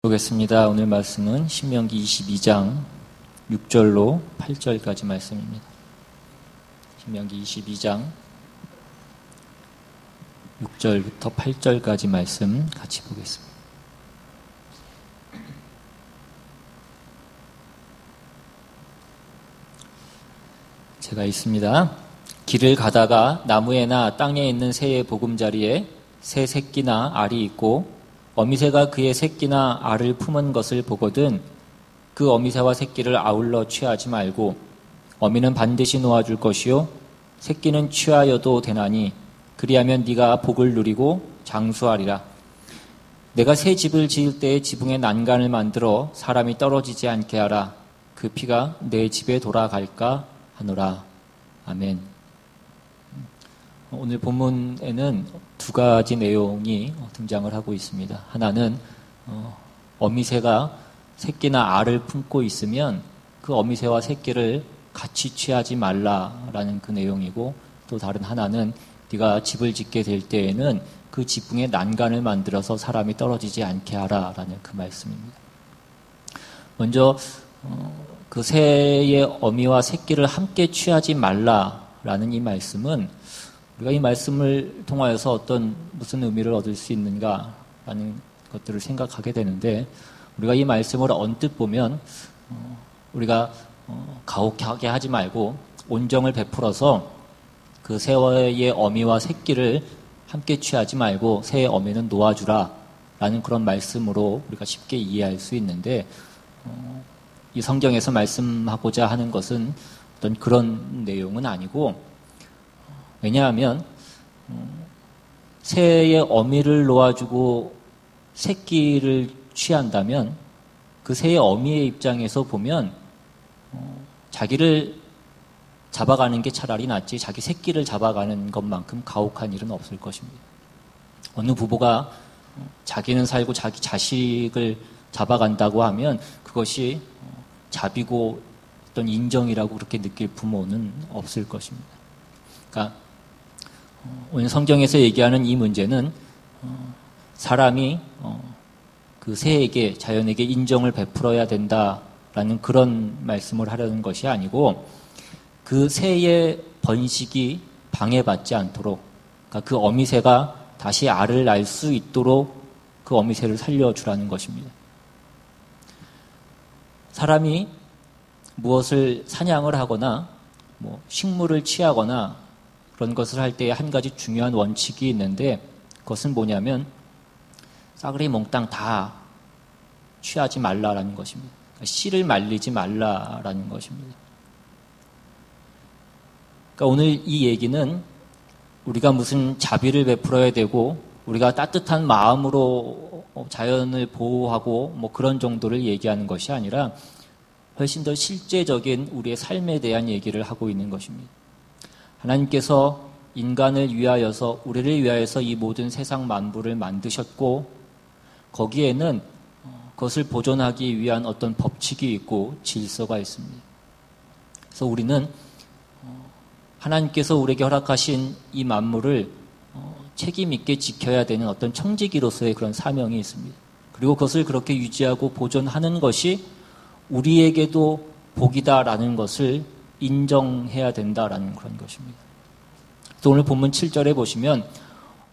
보겠습니다. 오늘 말씀은 신명기 22장 6절로 8절까지 말씀입니다. 신명기 22장 6절부터 8절까지 말씀 같이 보겠습니다. 제가 읽습니다. 길을 가다가 나무에나 땅에 있는 새의 보금자리에 새 새끼나 알이 있고 어미새가 그의 새끼나 알을 품은 것을 보거든 그 어미새와 새끼를 아울러 취하지 말고 어미는 반드시 놓아줄 것이요 새끼는 취하여도 되나니 그리하면 네가 복을 누리고 장수하리라. 내가 새 집을 지을 때에 지붕에 난간을 만들어 사람이 떨어지지 않게 하라. 그 피가 내 집에 돌아갈까 하노라. 아멘. 오늘 본문에는 두 가지 내용이 등장을 하고 있습니다. 하나는 어미새가 새끼나 알을 품고 있으면 그 어미새와 새끼를 같이 취하지 말라라는 그 내용이고, 또 다른 하나는 네가 집을 짓게 될 때에는 그 지붕에 난간을 만들어서 사람이 떨어지지 않게 하라라는 그 말씀입니다. 먼저 그 새의 어미와 새끼를 함께 취하지 말라라는 이 말씀은 우리가 이 말씀을 통하여서 무슨 의미를 얻을 수 있는가라는 것들을 생각하게 되는데, 우리가 이 말씀을 언뜻 보면 우리가 가혹하게 하지 말고 온정을 베풀어서 그 새의 어미와 새끼를 함께 취하지 말고 새의 어미는 놓아주라 라는 그런 말씀으로 우리가 쉽게 이해할 수 있는데, 이 성경에서 말씀하고자 하는 것은 어떤 그런 내용은 아니고, 왜냐하면 새의 어미를 놓아주고 새끼를 취한다면 그 새의 어미의 입장에서 보면 자기를 잡아가는 게 차라리 낫지 자기 새끼를 잡아가는 것만큼 가혹한 일은 없을 것입니다. 어느 부부가 자기는 살고 자기 자식을 잡아간다고 하면 그것이 자비고 어떤 인정이라고 그렇게 느낄 부모는 없을 것입니다. 그러니까 오늘 성경에서 얘기하는 이 문제는 사람이 그 새에게, 자연에게 인정을 베풀어야 된다라는 그런 말씀을 하려는 것이 아니고, 그 새의 번식이 방해받지 않도록, 그러니까 그 어미새가 다시 알을 낳을 수 있도록 그 어미새를 살려주라는 것입니다. 사람이 무엇을 사냥을 하거나 식물을 취하거나 그런 것을 할 때 한 가지 중요한 원칙이 있는데, 그것은 뭐냐면 싸그리 몽땅 다 취하지 말라라는 것입니다. 씨를 말리지 말라라는 것입니다. 그러니까 오늘 이 얘기는 우리가 무슨 자비를 베풀어야 되고 우리가 따뜻한 마음으로 자연을 보호하고 그런 정도를 얘기하는 것이 아니라 훨씬 더 실제적인 우리의 삶에 대한 얘기를 하고 있는 것입니다. 하나님께서 인간을 위하여서, 우리를 위하여서 이 모든 세상 만물을 만드셨고, 거기에는 그것을 보존하기 위한 어떤 법칙이 있고 질서가 있습니다. 그래서 우리는 하나님께서 우리에게 허락하신 이 만물을 책임 있게 지켜야 되는 어떤 청지기로서의 그런 사명이 있습니다. 그리고 그것을 그렇게 유지하고 보존하는 것이 우리에게도 복이다라는 것을 인정해야 된다라는 그런 것입니다. 또 오늘 본문 7절에 보시면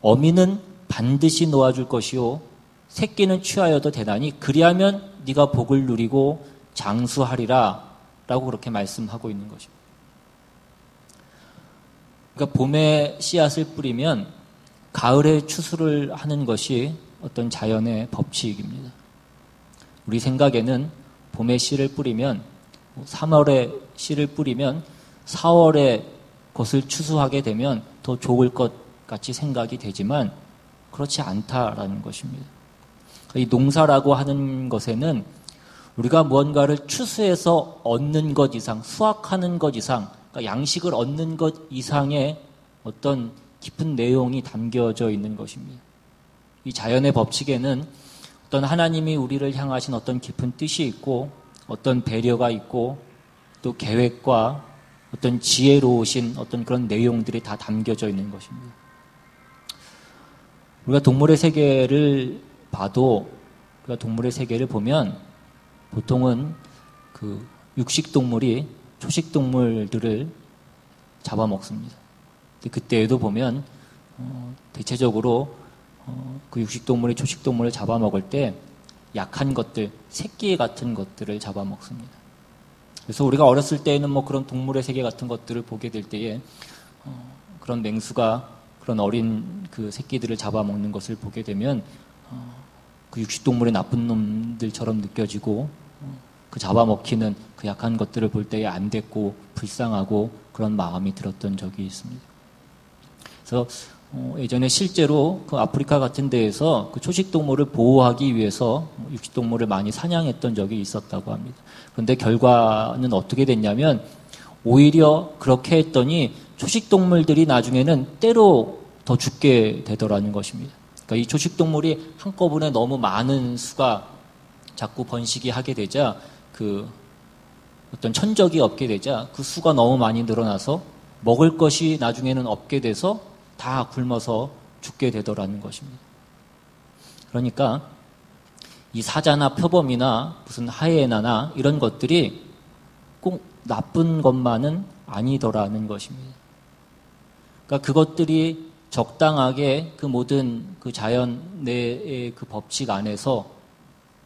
어미는 반드시 놓아줄 것이요 새끼는 취하여도 되나니 그리하면 네가 복을 누리고 장수하리라 라고 그렇게 말씀하고 있는 것입니다. 그러니까 봄에 씨앗을 뿌리면 가을에 추수를 하는 것이 어떤 자연의 법칙입니다. 우리 생각에는 봄에 씨를 뿌리면 3월에 씨를 뿌리면 4월에 그것을 추수하게 되면 더 좋을 것 같이 생각이 되지만 그렇지 않다라는 것입니다. 이 농사라고 하는 것에는 우리가 무언가를 추수해서 얻는 것 이상, 수확하는 것 이상, 그러니까 양식을 얻는 것 이상의 어떤 깊은 내용이 담겨져 있는 것입니다. 이 자연의 법칙에는 어떤 하나님이 우리를 향하신 어떤 깊은 뜻이 있고 어떤 배려가 있고 또 계획과 어떤 지혜로우신 어떤 그런 내용들이 다 담겨져 있는 것입니다. 우리가 동물의 세계를 봐도 우리가 동물의 세계를 보면 보통은 그 육식동물이 초식동물들을 잡아먹습니다. 그때에도 보면 대체적으로 그 육식동물이 초식동물을 잡아먹을 때 약한 것들, 새끼 같은 것들을 잡아먹습니다. 그래서 우리가 어렸을 때에는 뭐 그런 동물의 세계 같은 것들을 보게 될 때에 그런 맹수가 그런 어린 그 새끼들을 잡아먹는 것을 보게 되면 그 육식동물의 나쁜 놈들처럼 느껴지고 그 잡아먹히는 그 약한 것들을 볼 때에 안됐고 불쌍하고 그런 마음이 들었던 적이 있습니다. 그래서 예전에 실제로 그 아프리카 같은 데에서 그 초식동물을 보호하기 위해서 육식동물을 많이 사냥했던 적이 있었다고 합니다. 그런데 결과는 어떻게 됐냐면 오히려 그렇게 했더니 초식동물들이 나중에는 때로 더 죽게 되더라는 것입니다. 그러니까 이 초식동물이 한꺼번에 너무 많은 수가 자꾸 번식이 하게 되자 그 어떤 천적이 없게 되자 그 수가 너무 많이 늘어나서 먹을 것이 나중에는 없게 돼서 다 굶어서 죽게 되더라는 것입니다. 그러니까 이 사자나 표범이나 무슨 하이에나나 이런 것들이 꼭 나쁜 것만은 아니더라는 것입니다. 그러니까 그것들이 적당하게 그 모든 그 자연 내의 그 법칙 안에서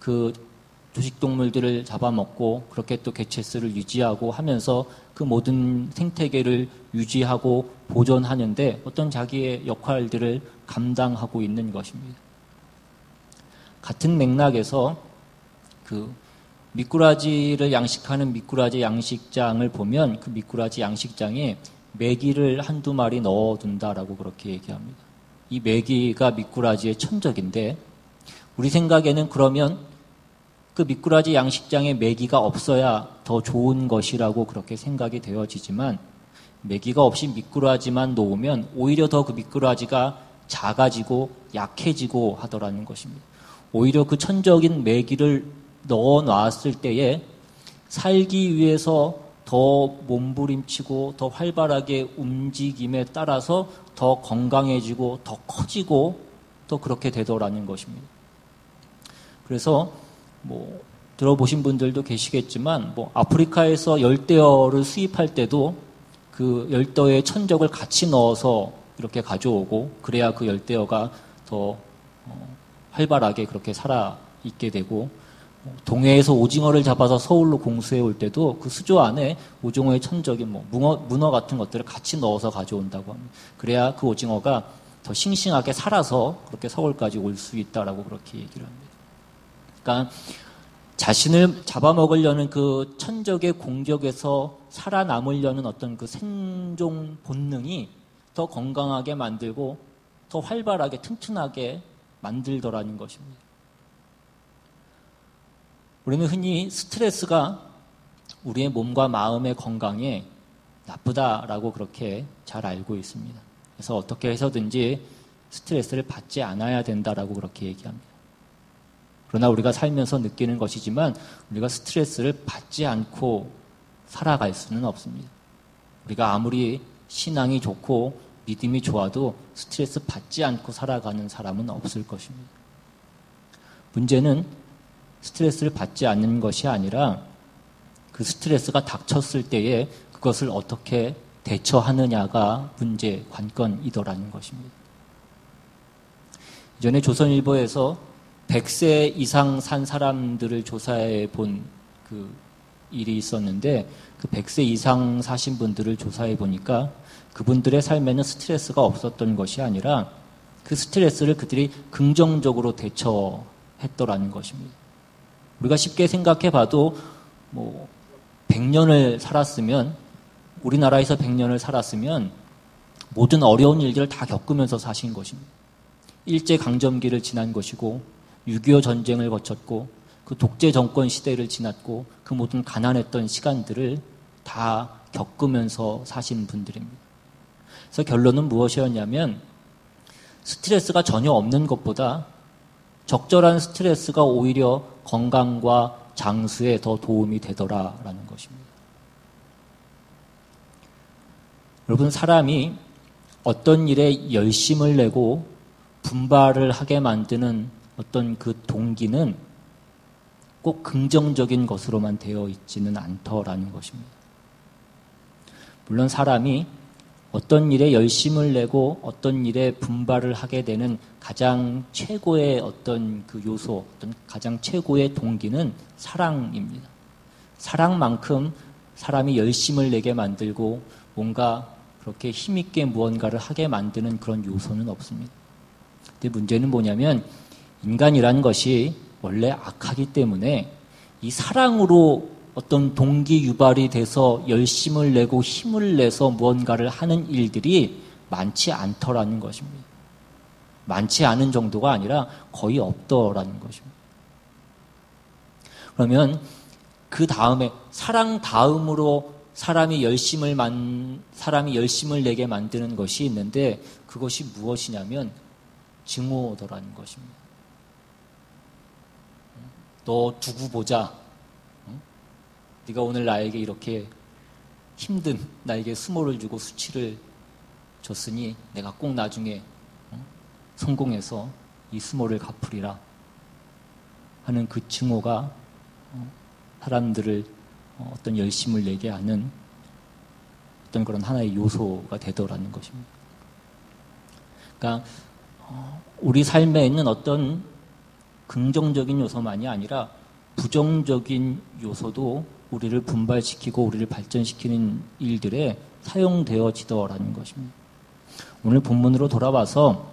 그 조식동물들을 잡아먹고 그렇게 또 개체수를 유지하고 하면서 그 모든 생태계를 유지하고 보존하는데 어떤 자기의 역할들을 감당하고 있는 것입니다. 같은 맥락에서 그 미꾸라지를 양식하는 미꾸라지 양식장을 보면 그 미꾸라지 양식장에 메기를 한두 마리 넣어둔다라고 그렇게 얘기합니다. 이 메기가 미꾸라지의 천적인데 우리 생각에는 그러면 그 미꾸라지 양식장에 메기가 없어야 더 좋은 것이라고 그렇게 생각이 되어지지만 메기가 없이 미꾸라지만 놓으면 오히려 더 그 미꾸라지가 작아지고 약해지고 하더라는 것입니다. 오히려 그 천적인 메기를 넣어놨을 때에 살기 위해서 더 몸부림치고 더 활발하게 움직임에 따라서 더 건강해지고 더 커지고 더 그렇게 되더라는 것입니다. 그래서 뭐 들어보신 분들도 계시겠지만 뭐 아프리카에서 열대어를 수입할 때도 그 열대어의 천적을 같이 넣어서 이렇게 가져오고 그래야 그 열대어가 더 활발하게 그렇게 살아 있게 되고 동해에서 오징어를 잡아서 서울로 공수해 올 때도 그 수조 안에 오징어의 천적인 뭐 문어 같은 것들을 같이 넣어서 가져온다고 합니다. 그래야 그 오징어가 더 싱싱하게 살아서 그렇게 서울까지 올 수 있다라고 그렇게 얘기를 합니다. 그러니까 자신을 잡아먹으려는 그 천적의 공격에서 살아남으려는 어떤 그 생존 본능이 더 건강하게 만들고 더 활발하게 튼튼하게 만들더라는 것입니다. 우리는 흔히 스트레스가 우리의 몸과 마음의 건강에 나쁘다라고 그렇게 잘 알고 있습니다. 그래서 어떻게 해서든지 스트레스를 받지 않아야 된다라고 그렇게 얘기합니다. 그러나 우리가 살면서 느끼는 것이지만 우리가 스트레스를 받지 않고 살아갈 수는 없습니다. 우리가 아무리 신앙이 좋고 믿음이 좋아도 스트레스 받지 않고 살아가는 사람은 없을 것입니다. 문제는 스트레스를 받지 않는 것이 아니라 그 스트레스가 닥쳤을 때에 그것을 어떻게 대처하느냐가 문제, 관건이더라는 것입니다. 이전에 조선일보에서 100세 이상 산 사람들을 조사해 본 그 일이 있었는데 그 100세 이상 사신 분들을 조사해 보니까 그분들의 삶에는 스트레스가 없었던 것이 아니라 그 스트레스를 그들이 긍정적으로 대처했더라는 것입니다. 우리가 쉽게 생각해 봐도 뭐 100년을 살았으면 우리나라에서 100년을 살았으면 모든 어려운 일들을 다 겪으면서 사신 것입니다. 일제강점기를 지난 것이고 6.25 전쟁을 거쳤고 그 독재 정권 시대를 지났고 그 모든 가난했던 시간들을 다 겪으면서 사신 분들입니다. 그래서 결론은 무엇이었냐면 스트레스가 전혀 없는 것보다 적절한 스트레스가 오히려 건강과 장수에 더 도움이 되더라라는 것입니다. 여러분, 사람이 어떤 일에 열심을 내고 분발을 하게 만드는 어떤 그 동기는 꼭 긍정적인 것으로만 되어 있지는 않더라는 것입니다. 물론 사람이 어떤 일에 열심을 내고 어떤 일에 분발을 하게 되는 가장 최고의 어떤 그 요소, 어떤 가장 최고의 동기는 사랑입니다. 사랑만큼 사람이 열심을 내게 만들고 뭔가 그렇게 힘있게 무언가를 하게 만드는 그런 요소는 없습니다. 근데 문제는 뭐냐면 인간이라는 것이 원래 악하기 때문에 이 사랑으로 어떤 동기 유발이 돼서 열심을 내고 힘을 내서 무언가를 하는 일들이 많지 않더라는 것입니다. 많지 않은 정도가 아니라 거의 없더라는 것입니다. 그러면 그 다음에 사랑 다음으로 사람이 열심을 내게 만드는 것이 있는데 그것이 무엇이냐면 증오더라는 것입니다. 너 두고 보자. 네가 오늘 나에게 이렇게 힘든 나에게 수모를 주고 수치를 줬으니 내가 꼭 나중에 성공해서 이 수모를 갚으리라 하는 그 증오가 사람들을 어떤 열심을 내게 하는 어떤 그런 하나의 요소가 되더라는 것입니다. 그러니까 우리 삶에 있는 어떤 긍정적인 요소만이 아니라 부정적인 요소도 우리를 분발시키고 우리를 발전시키는 일들에 사용되어지더라는 것입니다. 오늘 본문으로 돌아와서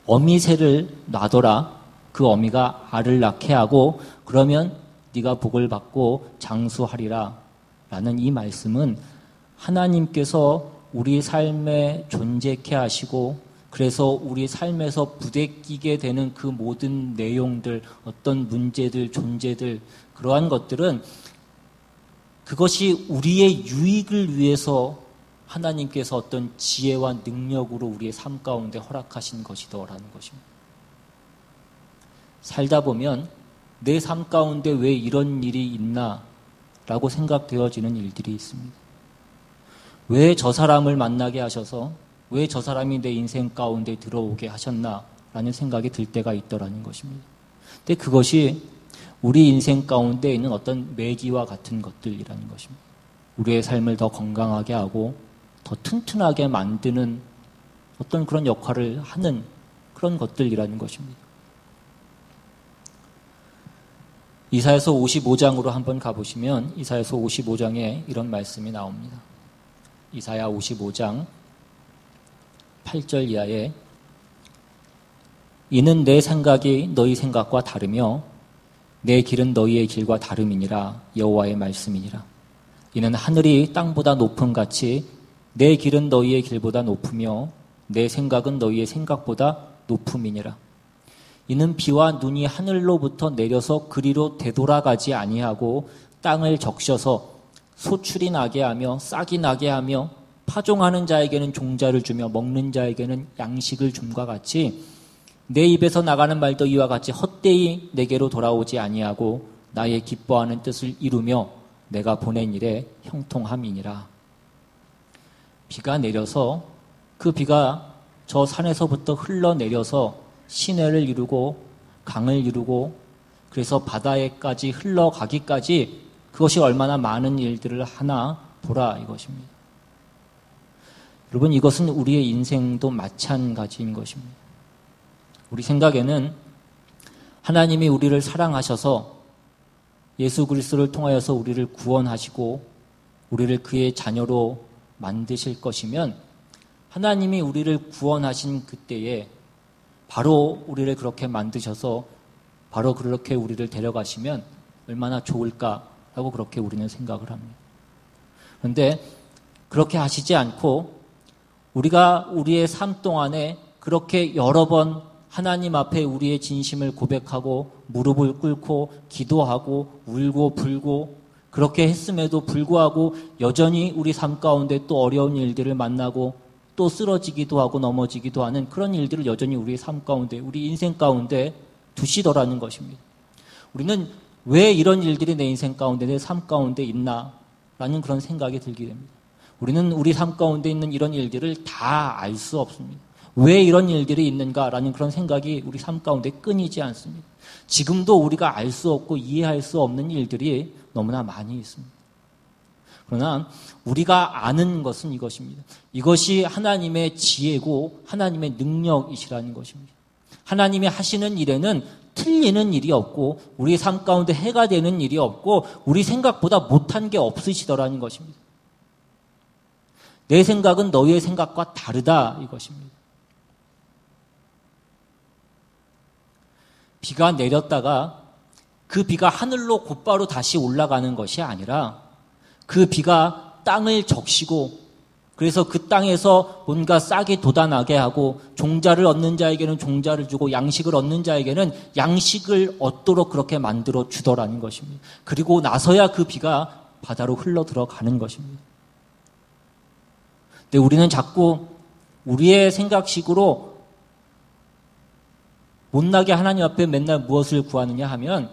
어미새를 놔둬라. 그 어미가 알을 낳게 하고 그러면 네가 복을 받고 장수하리라 라는 이 말씀은 하나님께서 우리 삶에 존재케 하시고 그래서 우리 삶에서 부대끼게 되는 그 모든 내용들, 어떤 문제들, 존재들, 그러한 것들은 그것이 우리의 유익을 위해서 하나님께서 어떤 지혜와 능력으로 우리의 삶 가운데 허락하신 것이더라는 것입니다. 살다 보면 내 삶 가운데 왜 이런 일이 있나 라고 생각되어지는 일들이 있습니다. 왜 저 사람을 만나게 하셔서 왜 저 사람이 내 인생 가운데 들어오게 하셨나 라는 생각이 들 때가 있더라는 것입니다. 근데 그것이 우리 인생 가운데 있는 어떤 매기와 같은 것들이라는 것입니다. 우리의 삶을 더 건강하게 하고 더 튼튼하게 만드는 어떤 그런 역할을 하는 그런 것들이라는 것입니다. 이사야서 55장으로 한번 가보시면 이사야서 55장에 이런 말씀이 나옵니다. 이사야 55장 8절 이하에 이는 내 생각이 너희 생각과 다르며 내 길은 너희의 길과 다름이니라 여호와의 말씀이니라. 이는 하늘이 땅보다 높음같이 내 길은 너희의 길보다 높으며 내 생각은 너희의 생각보다 높음이니라. 이는 비와 눈이 하늘로부터 내려서 그리로 되돌아가지 아니하고 땅을 적셔서 소출이 나게 하며 싹이 나게 하며 파종하는 자에게는 종자를 주며 먹는 자에게는 양식을 줌과 같이 내 입에서 나가는 말도 이와 같이 헛되이 내게로 돌아오지 아니하고 나의 기뻐하는 뜻을 이루며 내가 보낸 일에 형통함이니라. 비가 내려서 그 비가 저 산에서부터 흘러내려서 시내를 이루고 강을 이루고 그래서 바다에까지 흘러가기까지 그것이 얼마나 많은 일들을 하나 보라 이것입니다. 여러분 이것은 우리의 인생도 마찬가지인 것입니다. 우리 생각에는 하나님이 우리를 사랑하셔서 예수 그리스도를 통하여서 우리를 구원하시고 우리를 그의 자녀로 만드실 것이면 하나님이 우리를 구원하신 그때에 바로 우리를 그렇게 만드셔서 바로 그렇게 우리를 데려가시면 얼마나 좋을까라고 그렇게 우리는 생각을 합니다. 그런데 그렇게 하시지 않고 우리가 우리의 삶 동안에 그렇게 여러 번 하나님 앞에 우리의 진심을 고백하고 무릎을 꿇고 기도하고 울고 불고 그렇게 했음에도 불구하고 여전히 우리 삶 가운데 또 어려운 일들을 만나고 또 쓰러지기도 하고 넘어지기도 하는 그런 일들을 여전히 우리의 삶 가운데 우리 인생 가운데 두시더라는 것입니다. 우리는 왜 이런 일들이 내 인생 가운데 내 삶 가운데 있나 라는 그런 생각이 들게 됩니다. 우리는 우리 삶 가운데 있는 이런 일들을 다 알 수 없습니다. 왜 이런 일들이 있는가라는 그런 생각이 우리 삶 가운데 끊이지 않습니다. 지금도 우리가 알 수 없고 이해할 수 없는 일들이 너무나 많이 있습니다. 그러나 우리가 아는 것은 이것입니다. 이것이 하나님의 지혜고 하나님의 능력이시라는 것입니다. 하나님이 하시는 일에는 틀리는 일이 없고 우리 삶 가운데 해가 되는 일이 없고 우리 생각보다 못한 게 없으시더라는 것입니다. 내 생각은 너희의 생각과 다르다 이것입니다. 비가 내렸다가 그 비가 하늘로 곧바로 다시 올라가는 것이 아니라 그 비가 땅을 적시고 그래서 그 땅에서 뭔가 싹이 돋아나게 하고 종자를 얻는 자에게는 종자를 주고 양식을 얻는 자에게는 양식을 얻도록 그렇게 만들어 주더라는 것입니다. 그리고 나서야 그 비가 바다로 흘러 들어가는 것입니다. 근데 우리는 자꾸 우리의 생각식으로 못나게 하나님 앞에 맨날 무엇을 구하느냐 하면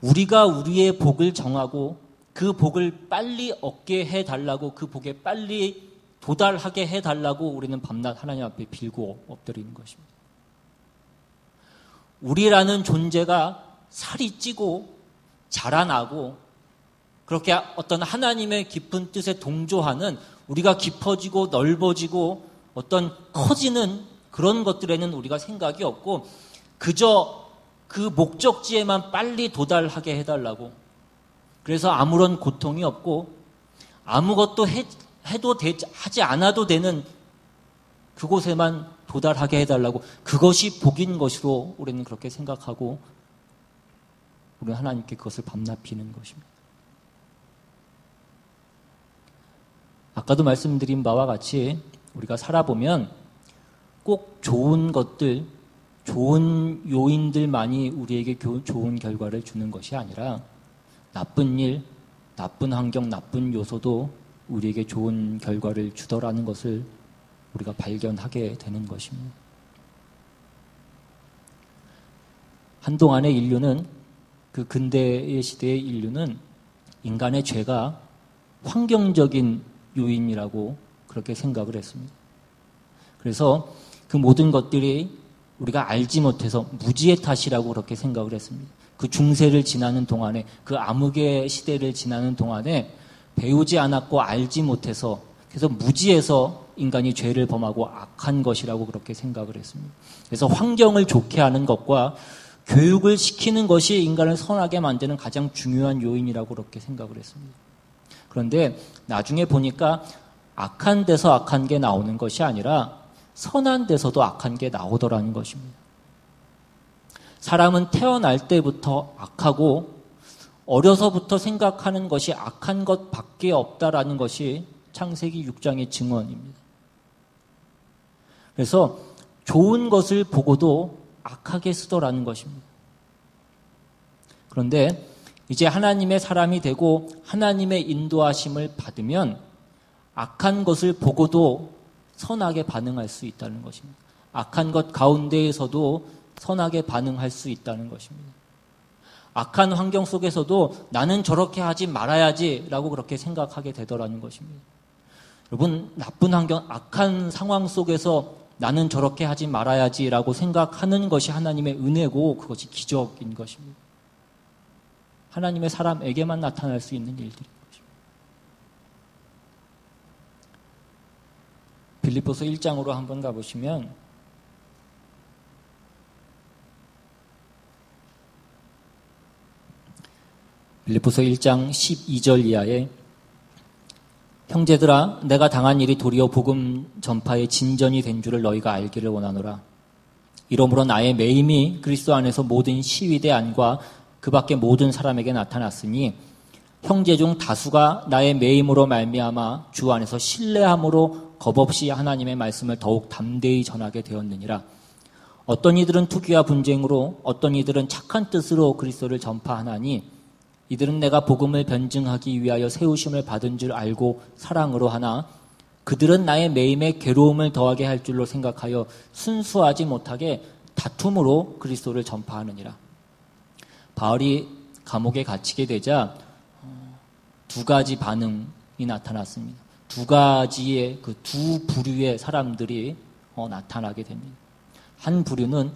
우리가 우리의 복을 정하고 그 복을 빨리 얻게 해달라고 그 복에 빨리 도달하게 해달라고 우리는 밤낮 하나님 앞에 빌고 엎드리는 것입니다. 우리라는 존재가 살이 찌고 자라나고 그렇게 어떤 하나님의 깊은 뜻에 동조하는 우리가 깊어지고 넓어지고 어떤 커지는 그런 것들에는 우리가 생각이 없고 그저 그 목적지에만 빨리 도달하게 해달라고 그래서 아무런 고통이 없고 아무것도 하지 않아도 되는 그곳에만 도달하게 해달라고 그것이 복인 것으로 우리는 그렇게 생각하고 우리는 하나님께 그것을 밤낮 비는 것입니다. 아까도 말씀드린 바와 같이 우리가 살아보면 꼭 좋은 것들, 좋은 요인들만이 우리에게 좋은 결과를 주는 것이 아니라 나쁜 일, 나쁜 환경, 나쁜 요소도 우리에게 좋은 결과를 주더라는 것을 우리가 발견하게 되는 것입니다. 한동안의 인류는 그 근대의 시대의 인류는 인간의 죄가 환경적인 요인이라고 그렇게 생각을 했습니다. 그래서 그 모든 것들이 우리가 알지 못해서 무지의 탓이라고 그렇게 생각을 했습니다. 그 중세를 지나는 동안에 그 암흑의 시대를 지나는 동안에 배우지 않았고 알지 못해서 그래서 무지해서 인간이 죄를 범하고 악한 것이라고 그렇게 생각을 했습니다. 그래서 환경을 좋게 하는 것과 교육을 시키는 것이 인간을 선하게 만드는 가장 중요한 요인이라고 그렇게 생각을 했습니다. 그런데 나중에 보니까 악한 데서 악한 게 나오는 것이 아니라 선한 데서도 악한 게 나오더라는 것입니다. 사람은 태어날 때부터 악하고 어려서부터 생각하는 것이 악한 것밖에 없다라는 것이 창세기 6장의 증언입니다. 그래서 좋은 것을 보고도 악하게 쓰더라는 것입니다. 그런데 이제 하나님의 사람이 되고 하나님의 인도하심을 받으면 악한 것을 보고도 선하게 반응할 수 있다는 것입니다. 악한 것 가운데에서도 선하게 반응할 수 있다는 것입니다. 악한 환경 속에서도 나는 저렇게 하지 말아야지라고 그렇게 생각하게 되더라는 것입니다. 여러분, 나쁜 환경, 악한 상황 속에서 나는 저렇게 하지 말아야지라고 생각하는 것이 하나님의 은혜고 그것이 기적인 것입니다. 하나님의 사람에게만 나타날 수 있는 일들인 것입니다. 빌립보서 1장으로 한번 가보시면 빌립보서 1장 12절 이하에 형제들아 내가 당한 일이 도리어 복음 전파의 진전이 된 줄을 너희가 알기를 원하노라. 이러므로 나의 매임이 그리스도 안에서 모든 시위대 안과 그 밖의 모든 사람에게 나타났으니 형제 중 다수가 나의 매임으로 말미암아 주 안에서 신뢰함으로 겁없이 하나님의 말씀을 더욱 담대히 전하게 되었느니라. 어떤 이들은 투기와 분쟁으로 어떤 이들은 착한 뜻으로 그리스도를 전파하나니 이들은 내가 복음을 변증하기 위하여 세우심을 받은 줄 알고 사랑으로 하나 그들은 나의 매임에 괴로움을 더하게 할 줄로 생각하여 순수하지 못하게 다툼으로 그리스도를 전파하느니라. 바울이 감옥에 갇히게 되자 두 가지 반응이 나타났습니다. 두 가지의 그 두 부류의 사람들이 나타나게 됩니다. 한 부류는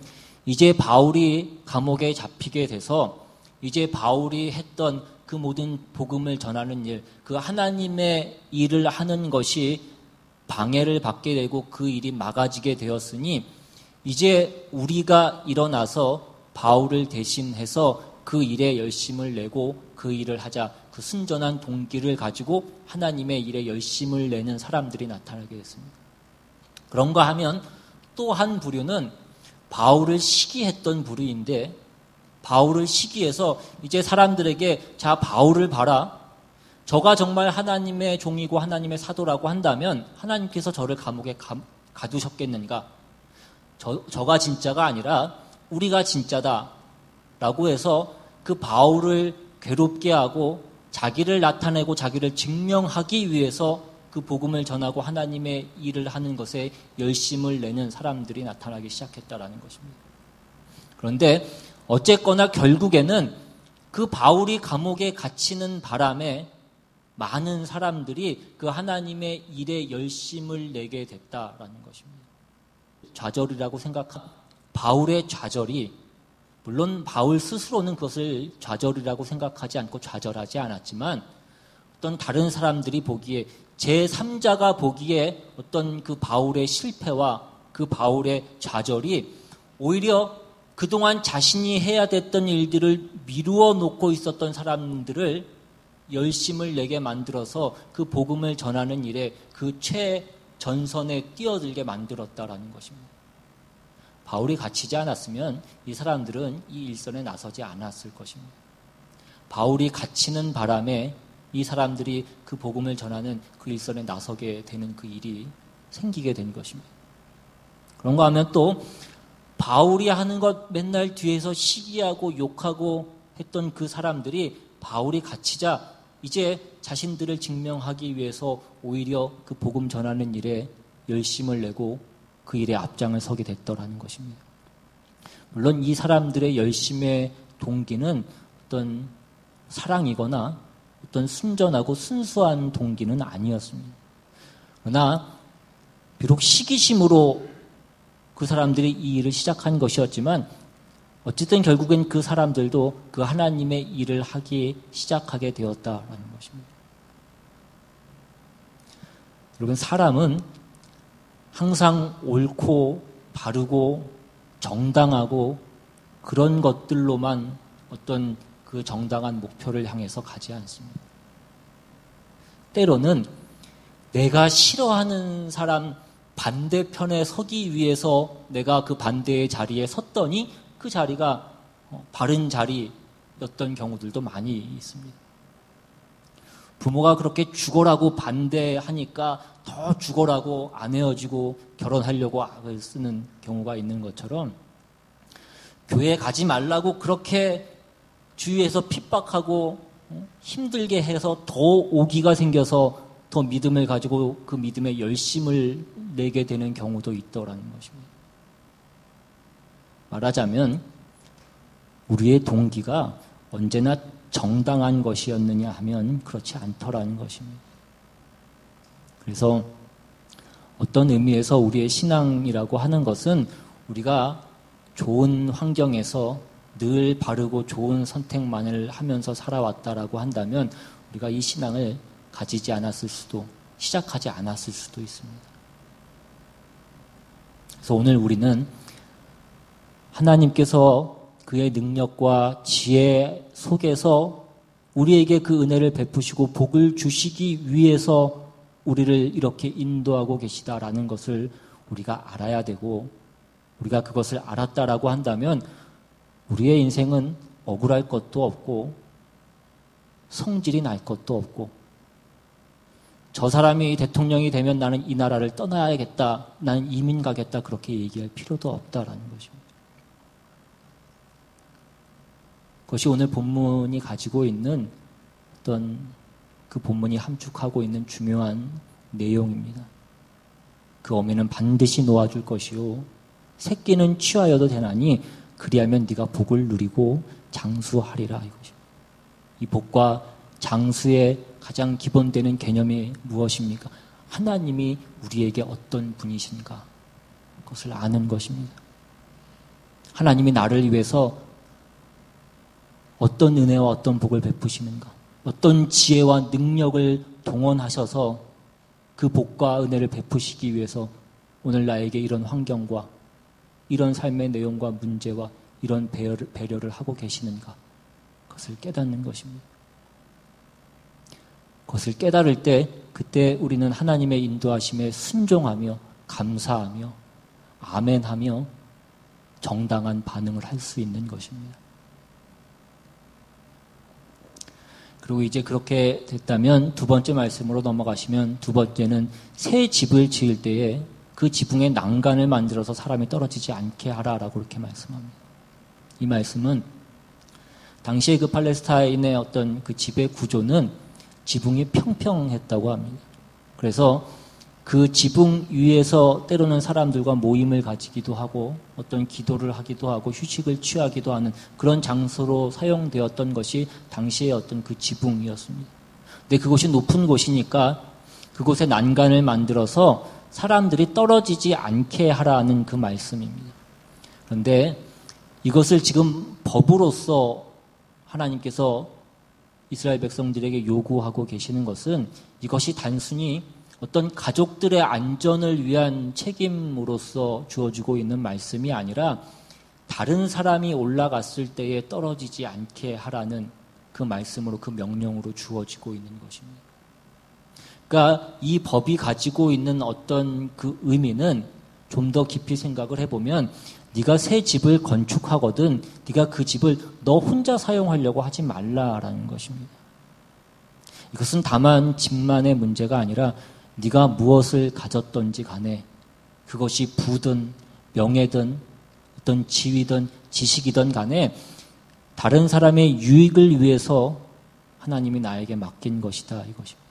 이제 바울이 감옥에 잡히게 돼서 이제 바울이 했던 그 모든 복음을 전하는 일, 그 하나님의 일을 하는 것이 방해를 받게 되고 그 일이 막아지게 되었으니 이제 우리가 일어나서 바울을 대신해서 그 일에 열심을 내고 그 일을 하자, 그 순전한 동기를 가지고 하나님의 일에 열심을 내는 사람들이 나타나게 됐습니다. 그런가 하면 또 한 부류는 바울을 시기했던 부류인데, 바울을 시기해서 이제 사람들에게 자, 바울을 봐라. 저가 정말 하나님의 종이고 하나님의 사도라고 한다면 하나님께서 저를 감옥에 가두셨겠는가? 저가 진짜가 아니라 우리가 진짜다라고 해서 그 바울을 괴롭게 하고 자기를 나타내고 자기를 증명하기 위해서 그 복음을 전하고 하나님의 일을 하는 것에 열심을 내는 사람들이 나타나기 시작했다라는 것입니다. 그런데 어쨌거나 결국에는 그 바울이 감옥에 갇히는 바람에 많은 사람들이 그 하나님의 일에 열심을 내게 됐다라는 것입니다. 좌절이라고 생각한 바울의 좌절이, 물론 바울 스스로는 그것을 좌절이라고 생각하지 않고 좌절하지 않았지만 어떤 다른 사람들이 보기에, 제3자가 보기에 어떤 그 바울의 실패와 그 바울의 좌절이 오히려 그동안 자신이 해야 됐던 일들을 미루어 놓고 있었던 사람들을 열심을 내게 만들어서 그 복음을 전하는 일에 그 최전선에 뛰어들게 만들었다라는 것입니다. 바울이 갇히지 않았으면 이 사람들은 이 일선에 나서지 않았을 것입니다. 바울이 갇히는 바람에 이 사람들이 그 복음을 전하는 그 일선에 나서게 되는 그 일이 생기게 된 것입니다. 그런가 하면 또 바울이 하는 것 맨날 뒤에서 시기하고 욕하고 했던 그 사람들이 바울이 갇히자 이제 자신들을 증명하기 위해서 오히려 그 복음 전하는 일에 열심을 내고 그 일에 앞장을 서게 됐더라는 것입니다. 물론 이 사람들의 열심의 동기는 어떤 사랑이거나 어떤 순전하고 순수한 동기는 아니었습니다. 그러나 비록 시기심으로 그 사람들이 이 일을 시작한 것이었지만 어쨌든 결국엔 그 사람들도 그 하나님의 일을 하기 시작하게 되었다라는 것입니다. 여러분, 사람은 항상 옳고 바르고 정당하고 그런 것들로만 어떤 그 정당한 목표를 향해서 가지 않습니다. 때로는 내가 싫어하는 사람 반대편에 서기 위해서 내가 그 반대의 자리에 섰더니 그 자리가 바른 자리였던 경우들도 많이 있습니다. 부모가 그렇게 죽어라고 반대하니까 더 죽어라고 안 헤어지고 결혼하려고 악을 쓰는 경우가 있는 것처럼 교회 가지 말라고 그렇게 주위에서 핍박하고 힘들게 해서 더 오기가 생겨서 더 믿음을 가지고 그 믿음에 열심을 내게 되는 경우도 있더라는 것입니다. 말하자면 우리의 동기가 언제나 정당한 것이었느냐 하면 그렇지 않더라는 것입니다. 그래서 어떤 의미에서 우리의 신앙이라고 하는 것은 우리가 좋은 환경에서 늘 바르고 좋은 선택만을 하면서 살아왔다라고 한다면 우리가 이 신앙을 가지지 않았을 수도, 시작하지 않았을 수도 있습니다. 그래서 오늘 우리는 하나님께서 그의 능력과 지혜 속에서 우리에게 그 은혜를 베푸시고 복을 주시기 위해서 우리를 이렇게 인도하고 계시다라는 것을 우리가 알아야 되고, 우리가 그것을 알았다라고 한다면 우리의 인생은 억울할 것도 없고 성질이 날 것도 없고, 저 사람이 대통령이 되면 나는 이 나라를 떠나야겠다, 나는 이민 가겠다, 그렇게 얘기할 필요도 없다라는 것입니다. 그것이 오늘 본문이 가지고 있는 어떤 그 본문이 함축하고 있는 중요한 내용입니다. 그 어미는 반드시 놓아줄 것이요 새끼는 취하여도 되나니 그리하면 네가 복을 누리고 장수하리라, 이것입니다. 이 복과 장수의 가장 기본되는 개념이 무엇입니까? 하나님이 우리에게 어떤 분이신가? 그것을 아는 것입니다. 하나님이 나를 위해서 어떤 은혜와 어떤 복을 베푸시는가, 어떤 지혜와 능력을 동원하셔서 그 복과 은혜를 베푸시기 위해서 오늘 나에게 이런 환경과 이런 삶의 내용과 문제와 이런 배려를 하고 계시는가, 그것을 깨닫는 것입니다. 그것을 깨달을 때 그때 우리는 하나님의 인도하심에 순종하며 감사하며 아멘하며 정당한 반응을 할 수 있는 것입니다. 그리고 이제 그렇게 됐다면 두 번째 말씀으로 넘어가시면, 두 번째는 새 집을 지을 때에 그 지붕에 난간을 만들어서 사람이 떨어지지 않게 하라라고 이렇게 말씀합니다. 이 말씀은 당시에 그 팔레스타인의 어떤 그 집의 구조는 지붕이 평평했다고 합니다. 그래서 그 지붕 위에서 때로는 사람들과 모임을 가지기도 하고 어떤 기도를 하기도 하고 휴식을 취하기도 하는 그런 장소로 사용되었던 것이 당시의 어떤 그 지붕이었습니다. 근데 그곳이 높은 곳이니까 그곳에 난간을 만들어서 사람들이 떨어지지 않게 하라는 그 말씀입니다. 그런데 이것을 지금 법으로서 하나님께서 이스라엘 백성들에게 요구하고 계시는 것은 이것이 단순히 어떤 가족들의 안전을 위한 책임으로서 주어지고 있는 말씀이 아니라 다른 사람이 올라갔을 때에 떨어지지 않게 하라는 그 말씀으로, 그 명령으로 주어지고 있는 것입니다. 그러니까 이 법이 가지고 있는 어떤 그 의미는 좀 더 깊이 생각을 해보면, 네가 새 집을 건축하거든 네가 그 집을 너 혼자 사용하려고 하지 말라라는 것입니다. 이것은 다만 집만의 문제가 아니라 네가 무엇을 가졌던지 간에 그것이 부든 명예든 어떤 지위든 지식이든 간에 다른 사람의 유익을 위해서 하나님이 나에게 맡긴 것이다, 이것입니다.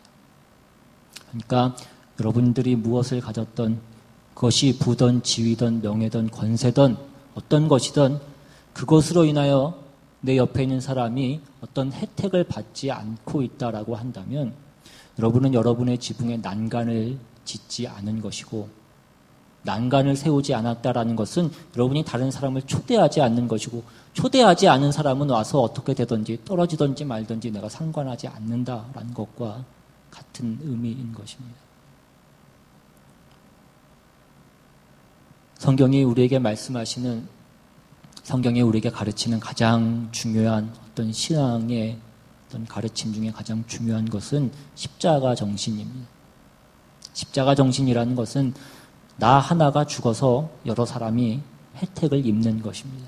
그러니까 여러분들이 무엇을 가졌던, 그것이 부든 지위든 명예든 권세든 어떤 것이든 그것으로 인하여 내 옆에 있는 사람이 어떤 혜택을 받지 않고 있다라고 한다면 여러분은 여러분의 지붕에 난간을 짓지 않은 것이고, 난간을 세우지 않았다라는 것은 여러분이 다른 사람을 초대하지 않는 것이고, 초대하지 않은 사람은 와서 어떻게 되든지 떨어지든지 말든지 내가 상관하지 않는다라는 것과 같은 의미인 것입니다. 성경이 우리에게 말씀하시는, 성경이 우리에게 가르치는 가장 중요한 어떤 신앙의 어떤 가르침 중에 가장 중요한 것은 십자가 정신입니다. 십자가 정신이라는 것은 나 하나가 죽어서 여러 사람이 혜택을 입는 것입니다.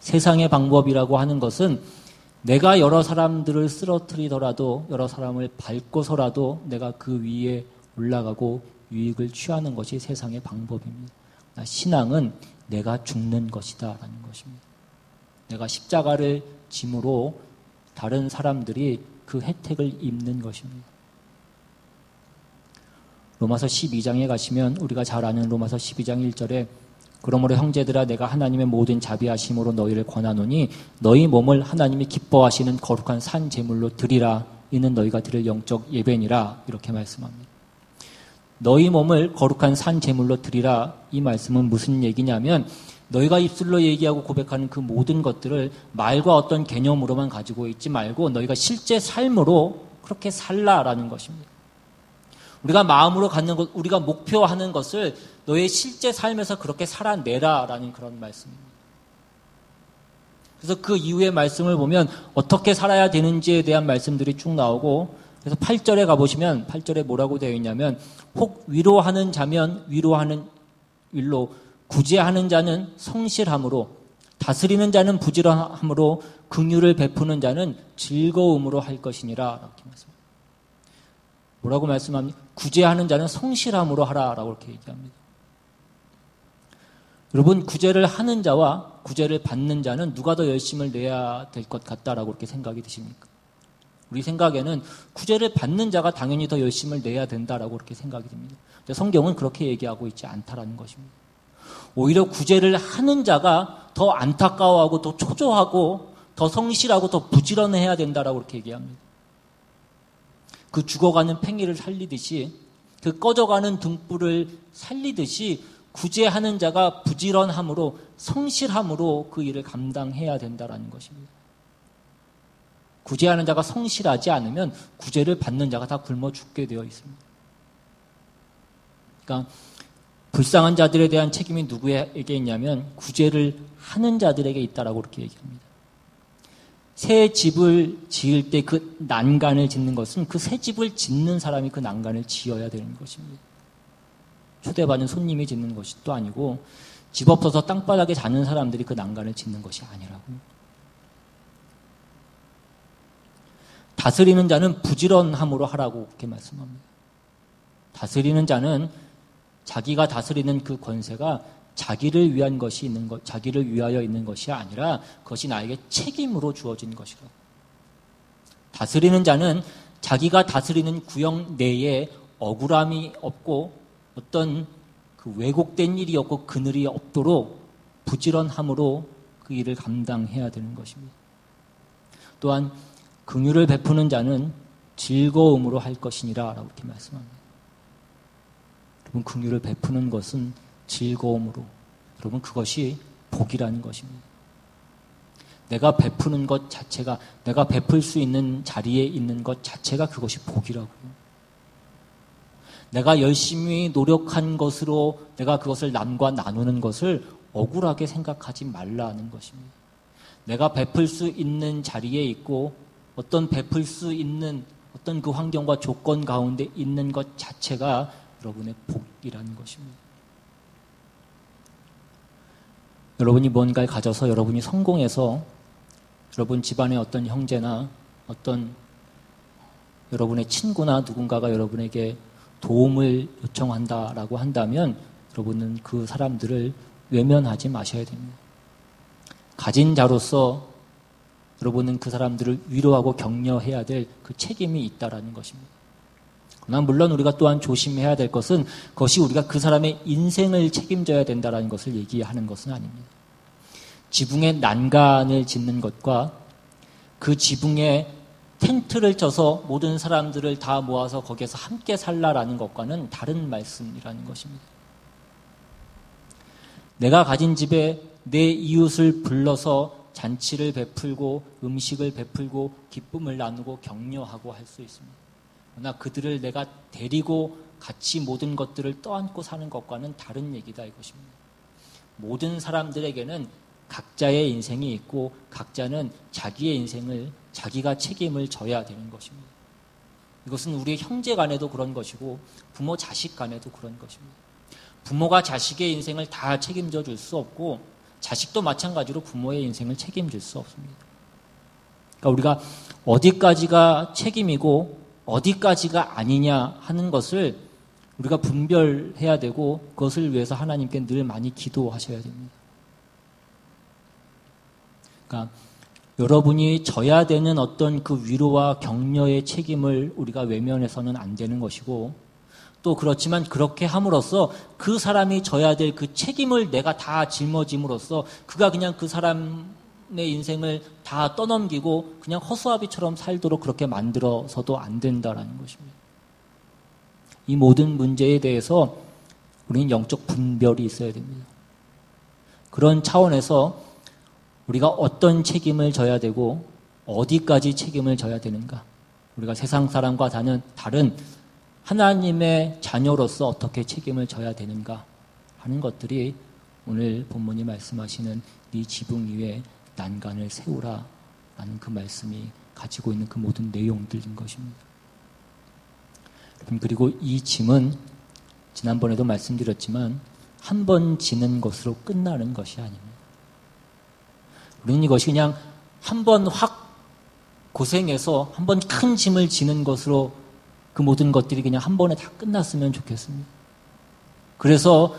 세상의 방법이라고 하는 것은 내가 여러 사람들을 쓰러뜨리더라도, 여러 사람을 밟고서라도 내가 그 위에 올라가고 유익을 취하는 것이 세상의 방법입니다. 신앙은 내가 죽는 것이다 라는 것입니다. 내가 십자가를 짐으로 다른 사람들이 그 혜택을 입는 것입니다. 로마서 12장에 가시면 우리가 잘 아는 로마서 12장 1절에 그러므로 형제들아 내가 하나님의 모든 자비하심으로 너희를 권하노니 너희 몸을 하나님이 기뻐하시는 거룩한 산 제물로 드리라. 이는 너희가 드릴 영적 예배니라. 이렇게 말씀합니다. 너희 몸을 거룩한 산 제물로 드리라. 이 말씀은 무슨 얘기냐면 너희가 입술로 얘기하고 고백하는 그 모든 것들을 말과 어떤 개념으로만 가지고 있지 말고 너희가 실제 삶으로 그렇게 살라라는 것입니다. 우리가 마음으로 갖는 것, 우리가 목표하는 것을 너의 실제 삶에서 그렇게 살아내라라는 그런 말씀입니다. 그래서 그 이후의 말씀을 보면 어떻게 살아야 되는지에 대한 말씀들이 쭉 나오고, 그래서 8절에 가보시면 8절에 뭐라고 되어 있냐면 혹 위로하는 자면 위로하는 일로, 구제하는 자는 성실함으로, 다스리는 자는 부지런함으로, 긍휼을 베푸는 자는 즐거움으로 할 것이니라. 이렇게 말씀합니다. 뭐라고 말씀합니까? 구제하는 자는 성실함으로 하라라고 이렇게 얘기합니다. 여러분, 구제를 하는 자와 구제를 받는 자는 누가 더 열심을 내야 될 것 같다라고 이렇게 생각이 드십니까? 우리 생각에는 구제를 받는 자가 당연히 더 열심을 내야 된다라고 그렇게 생각이 듭니다. 성경은 그렇게 얘기하고 있지 않다라는 것입니다. 오히려 구제를 하는 자가 더 안타까워하고 더 초조하고 더 성실하고 더 부지런해야 된다라고 그렇게 얘기합니다. 그 죽어가는 팽이를 살리듯이, 그 꺼져가는 등불을 살리듯이 구제하는 자가 부지런함으로 성실함으로 그 일을 감당해야 된다라는 것입니다. 구제하는 자가 성실하지 않으면 구제를 받는 자가 다 굶어 죽게 되어 있습니다. 그러니까 불쌍한 자들에 대한 책임이 누구에게 있냐면 구제를 하는 자들에게 있다라고 그렇게 얘기합니다. 새 집을 지을 때 그 난간을 짓는 것은 그 새 집을 짓는 사람이 그 난간을 지어야 되는 것입니다. 초대받은 손님이 짓는 것이 또 아니고 집 없어서 땅바닥에 자는 사람들이 그 난간을 짓는 것이 아니라고요. 다스리는 자는 부지런함으로 하라고 그렇게 말씀합니다. 다스리는 자는 자기가 다스리는 그 권세가 자기를 위한 것이 있는 것, 자기를 위하여 있는 것이 아니라 그것이 나에게 책임으로 주어진 것이라. 다스리는 자는 자기가 다스리는 구역 내에 억울함이 없고 어떤 그 왜곡된 일이 없고 그늘이 없도록 부지런함으로 그 일을 감당해야 되는 것입니다. 또한 긍휼을 베푸는 자는 즐거움으로 할 것이니라 라고 이렇게 말씀합니다. 여러분, 긍휼을 베푸는 것은 즐거움으로, 여러분, 그것이 복이라는 것입니다. 내가 베푸는 것 자체가, 내가 베풀 수 있는 자리에 있는 것 자체가 그것이 복이라고요. 내가 열심히 노력한 것으로 내가 그것을 남과 나누는 것을 억울하게 생각하지 말라는 것입니다. 내가 베풀 수 있는 자리에 있고 어떤 베풀 수 있는 어떤 그 환경과 조건 가운데 있는 것 자체가 여러분의 복이라는 것입니다. 여러분이 뭔가를 가져서 여러분이 성공해서 여러분 집안의 어떤 형제나 어떤 여러분의 친구나 누군가가 여러분에게 도움을 요청한다라고 한다면 여러분은 그 사람들을 외면하지 마셔야 됩니다. 가진 자로서 여러분은 그 사람들을 위로하고 격려해야 될 그 책임이 있다라는 것입니다. 그러나 물론 우리가 또한 조심해야 될 것은 그것이 우리가 그 사람의 인생을 책임져야 된다라는 것을 얘기하는 것은 아닙니다. 지붕에 난간을 짓는 것과 그 지붕에 텐트를 쳐서 모든 사람들을 다 모아서 거기에서 함께 살라라는 것과는 다른 말씀이라는 것입니다. 내가 가진 집에 내 이웃을 불러서 잔치를 베풀고 음식을 베풀고 기쁨을 나누고 격려하고 할 수 있습니다. 그러나 그들을 내가 데리고 같이 모든 것들을 떠안고 사는 것과는 다른 얘기다 이것입니다. 모든 사람들에게는 각자의 인생이 있고 각자는 자기의 인생을 자기가 책임을 져야 되는 것입니다. 이것은 우리의 형제 간에도 그런 것이고 부모 자식 간에도 그런 것입니다. 부모가 자식의 인생을 다 책임져 줄 수 없고 자식도 마찬가지로 부모의 인생을 책임질 수 없습니다. 그러니까 우리가 어디까지가 책임이고 어디까지가 아니냐 하는 것을 우리가 분별해야 되고 그것을 위해서 하나님께 늘 많이 기도하셔야 됩니다. 그러니까 여러분이 져야 되는 어떤 그 위로와 격려의 책임을 우리가 외면해서는 안 되는 것이고 또 그렇지만 그렇게 함으로써 그 사람이 져야 될 그 책임을 내가 다 짊어짐으로써 그가 그냥 그 사람의 인생을 다 떠넘기고 그냥 허수아비처럼 살도록 그렇게 만들어서도 안 된다라는 것입니다. 이 모든 문제에 대해서 우리는 영적 분별이 있어야 됩니다. 그런 차원에서 우리가 어떤 책임을 져야 되고 어디까지 책임을 져야 되는가, 우리가 세상 사람과 다른 하나님의 자녀로서 어떻게 책임을 져야 되는가 하는 것들이 오늘 본문이 말씀하시는 네 지붕 위에 난간을 세우라 라는 그 말씀이 가지고 있는 그 모든 내용들인 것입니다. 그리고 이 짐은 지난번에도 말씀드렸지만 한 번 지는 것으로 끝나는 것이 아닙니다. 우리는 이것이 그냥 한 번 확 고생해서 한 번 큰 짐을 지는 것으로 그 모든 것들이 그냥 한 번에 다 끝났으면 좋겠습니다. 그래서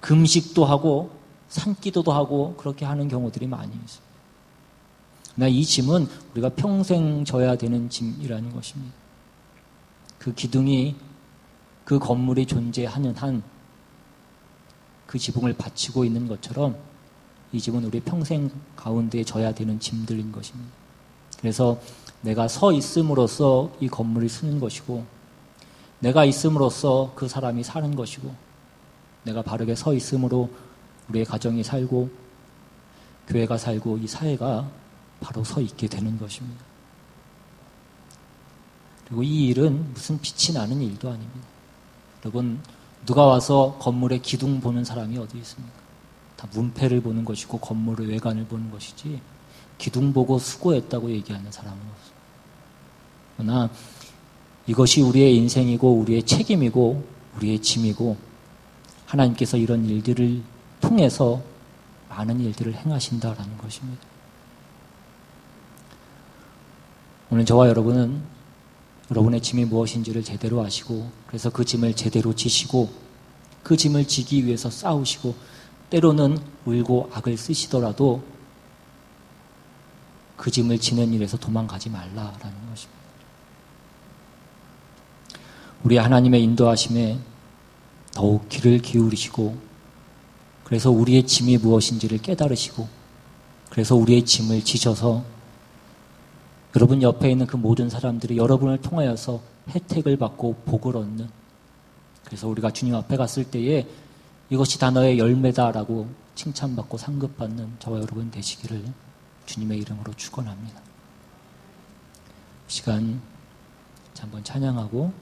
금식도 하고 산기도도 하고 그렇게 하는 경우들이 많이 있습니다. 그러나 이 짐은 우리가 평생 져야 되는 짐이라는 것입니다. 그 기둥이, 그 건물이 존재하는 한 그 지붕을 받치고 있는 것처럼 이 짐은 우리 평생 가운데 져야 되는 짐들인 것입니다. 그래서 내가 서 있음으로써 이 건물이 서는 것이고 내가 있음으로써 그 사람이 사는 것이고 내가 바르게 서 있음으로 우리의 가정이 살고 교회가 살고 이 사회가 바로 서 있게 되는 것입니다. 그리고 이 일은 무슨 빛이 나는 일도 아닙니다. 여러분, 누가 와서 건물의 기둥 보는 사람이 어디 있습니까? 다 문패를 보는 것이고 건물의 외관을 보는 것이지 기둥 보고 수고했다고 얘기하는 사람은 없습니다. 그러나 이것이 우리의 인생이고 우리의 책임이고 우리의 짐이고 하나님께서 이런 일들을 통해서 많은 일들을 행하신다라는 것입니다. 오늘 저와 여러분은 여러분의 짐이 무엇인지를 제대로 아시고 그래서 그 짐을 제대로 지시고 그 짐을 지기 위해서 싸우시고 때로는 울고 악을 쓰시더라도 그 짐을 지는 일에서 도망가지 말라라는 것입니다. 우리 하나님의 인도하심에 더욱 귀를 기울이시고 그래서 우리의 짐이 무엇인지를 깨달으시고 그래서 우리의 짐을 지셔서 여러분 옆에 있는 그 모든 사람들이 여러분을 통하여서 혜택을 받고 복을 얻는 그래서 우리가 주님 앞에 갔을 때에 이것이 다 너의 열매다라고 칭찬받고 상급받는 저와 여러분 되시기를 주님의 이름으로 축원합니다. 이 시간 한번 찬양하고